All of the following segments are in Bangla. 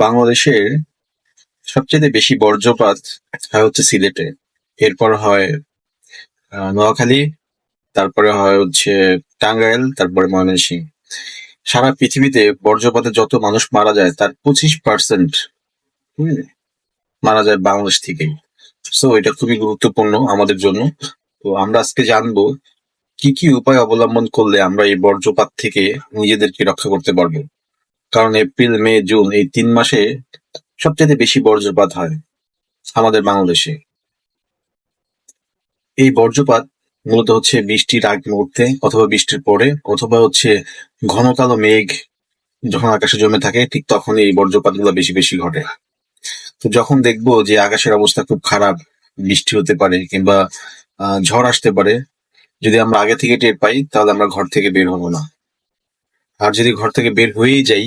বাংলাদেশের সবচেয়ে বেশি বর্জ্যপাত হয় হচ্ছে সিলেটে। এরপর হয় নোয়াখালী, তারপরে হয় হচ্ছে টাঙ্গাইল, তারপরে ময়মনসিংহ। সারা পৃথিবীতে বর্জ্যপাতে যত মানুষ মারা যায় তার 25% মারা যায় বাংলাদেশ থেকেই। সো এটা খুবই গুরুত্বপূর্ণ আমাদের জন্য। তো আমরা আজকে জানবো কি কি উপায় অবলম্বন করলে আমরা এই বর্জ্যপাত থেকে নিজেদেরকে রক্ষা করতে পারবো। কারণ এপ্রিল, মে, জুন এই 3 মাসে সবচেয়ে বেশি বর্জ্যপাত হয় আমাদের বাংলাদেশে। এই বর্জ্যপাত মূলত হচ্ছে বৃষ্টির আগ মুহূর্তে অথবা বৃষ্টির পরে অথবা হচ্ছে ঘন কালো মেঘ যখন আকাশে জমে থাকে ঠিক তখনই এই বর্জ্যপাত গুলো বেশি বেশি ঘটে। তো যখন দেখবো যে আকাশের অবস্থা খুব খারাপ, বৃষ্টি হতে পারে কিংবা ঝড় আসতে পারে, যদি আমরা আগে থেকে টের পাই তাহলে আমরা ঘর থেকে বের হবো না। আর যদি ঘর থেকে বের হয়েই যাই,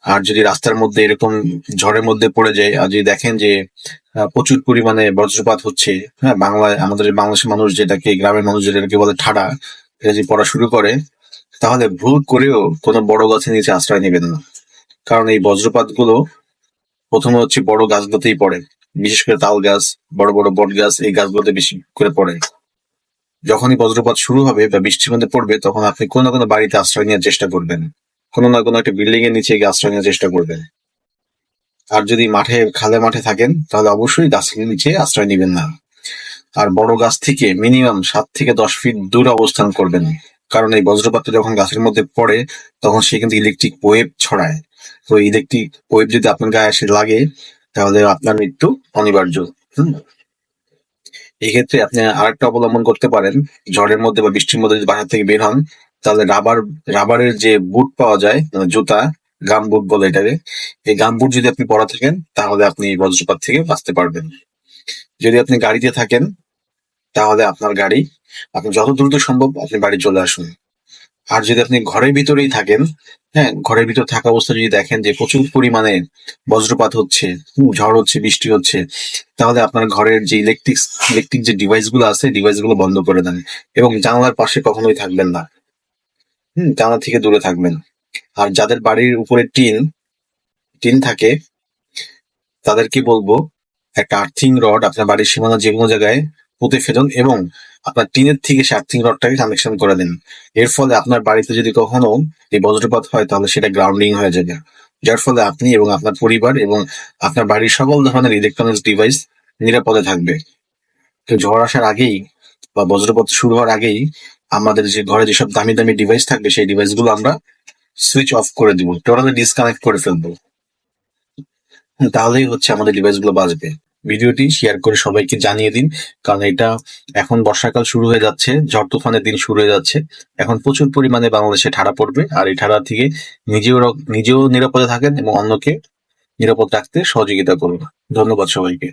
আর যদি রাস্তার মধ্যে এরকম ঝড়ের মধ্যে পড়ে যায় আর যদি দেখেন যে প্রচুর পরিমাণে বজ্রপাত হচ্ছে, হ্যাঁ, বাংলায় আমাদের বাংলাদেশের মানুষ যেটাকে, গ্রামের মানুষ যেটাকে বলে ঠাডা, এটা যদি পড়া শুরু করে তাহলে ভুল করেও কোনো বড় গাছের নিচে আশ্রয় নেবেন না। কারণ এই বজ্রপাত গুলো প্রথমে হচ্ছে বড় গাছগুলোতেই পড়ে, বিশেষ করে তাল গাছ, বড় বড় বট গাছ, এই গাছগুলোতে বেশি করে পড়ে। যখনই বজ্রপাত শুরু হবে বা বৃষ্টির মধ্যে পড়বে তখন আপনি কোনো না কোনো বাড়িতে আশ্রয় নেওয়ার চেষ্টা করবেন, কোনো না কোনো একটা বিল্ডিং এর নিচে গিয়ে আশ্রয় নেওয়ার চেষ্টা করবেন। আর যদি মাঠে, খালে মাঠে থাকেন তাহলে অবশ্যই গাছের নিচে আশ্রয় নেবেন না। আর বড় গাছ থেকে মিনিমাম 7 থেকে 10 ফিট দূরে অবস্থান করবেন। কারণ এই বজ্রপাতটা যখন গাছের মধ্যে পড়ে তখন সে কিন্তু ইলেকট্রিক ওয়েভ ছড়ায়। তো ইলেকট্রিক ওয়েভ যদি আপনার গায়ে এসে লাগে তাহলে আপনার মৃত্যু অনিবার্য। হুম এই ক্ষেত্রে আপনি আরেকটা অবলম্বন করতে পারেন। ঝড়ের মধ্যে বা বৃষ্টির মধ্যে যদি বাসা থেকে বের হন তাহলে রাবারের যে বুট পাওয়া যায়, মানে জুতা, গাম বুট বলে এটাকে, এই গাম বুট যদি আপনি পরা থাকেন তাহলে আপনি এই বজ্রপাত থেকে বাঁচতে পারবেন। যদি আপনি গাড়িতে থাকেন তাহলে আপনার গাড়ি, আপনি যত দ্রুত সম্ভব আপনি বাড়ি চলে আসুন। আর যদি আপনি ঘরের ভিতরেই থাকেন, হ্যাঁ, ঘরের ভিতর থাকা অবস্থায় যদি দেখেন যে প্রচুর পরিমাণে বজ্রপাত হচ্ছে, ঝড় হচ্ছে, বৃষ্টি হচ্ছে, তাহলে আপনার ঘরের যে ইলেকট্রিক যে ডিভাইস গুলো আছে, ডিভাইস গুলো বন্ধ করে দেন এবং জানালার পাশে কখনোই থাকবেন না। জানালা থেকে দূরে থাকবেন। আর যাদের বাড়ির উপরে টিন টিন থাকে তাদেরকে বলবো একটা আর্থিং রড আপনার বাড়ির সীমানা যে কোনো জায়গায় পুঁতে ফেলুন এবং আপনার টিনের থেকে সে আর্থিং রডটাকে কানেকশন করে দিন। এর ফলে আপনার বাড়িতে যদি কখনো এই বজ্রপাত হয় তাহলে সেটা গ্রাউন্ডিং হয়ে যাবে, যার ফলে আপনি এবং আপনার পরিবার এবং আপনার বাড়ির সকল ধরনের ইলেকট্রনিক্স ডিভাইস নিরাপদে থাকবে। তো ঝড় আসার আগেই বা বজ্রপাত শুরু হওয়ার আগেই আমাদের যে ঘরে যেসব দামি দামি ডিভাইস থাকবে সেই ডিভাইস গুলো আমরা সুইচ অফ করে দিব, টোটালি ডিসকানেক্ট করে ফেলবো। তাহলেই হচ্ছে আমাদের ডিভাইস গুলো বাঁচবে। ভিডিওটি শেয়ার করে সবাইকে জানিয়ে দিন, কারণ এটা এখন বর্ষাকাল শুরু হয়ে যাচ্ছে, ঝড় তুফানের দিন শুরু হয়ে যাচ্ছে। এখন প্রচুর পরিমাণে বাংলাদেশে ঠাড়া পড়বে, আর এই ঠাড়া থেকে নিজেও নিরাপদে থাকেন এবং অন্যকে নিরাপদ রাখতে সহযোগিতা করুন। ধন্যবাদ সবাইকে।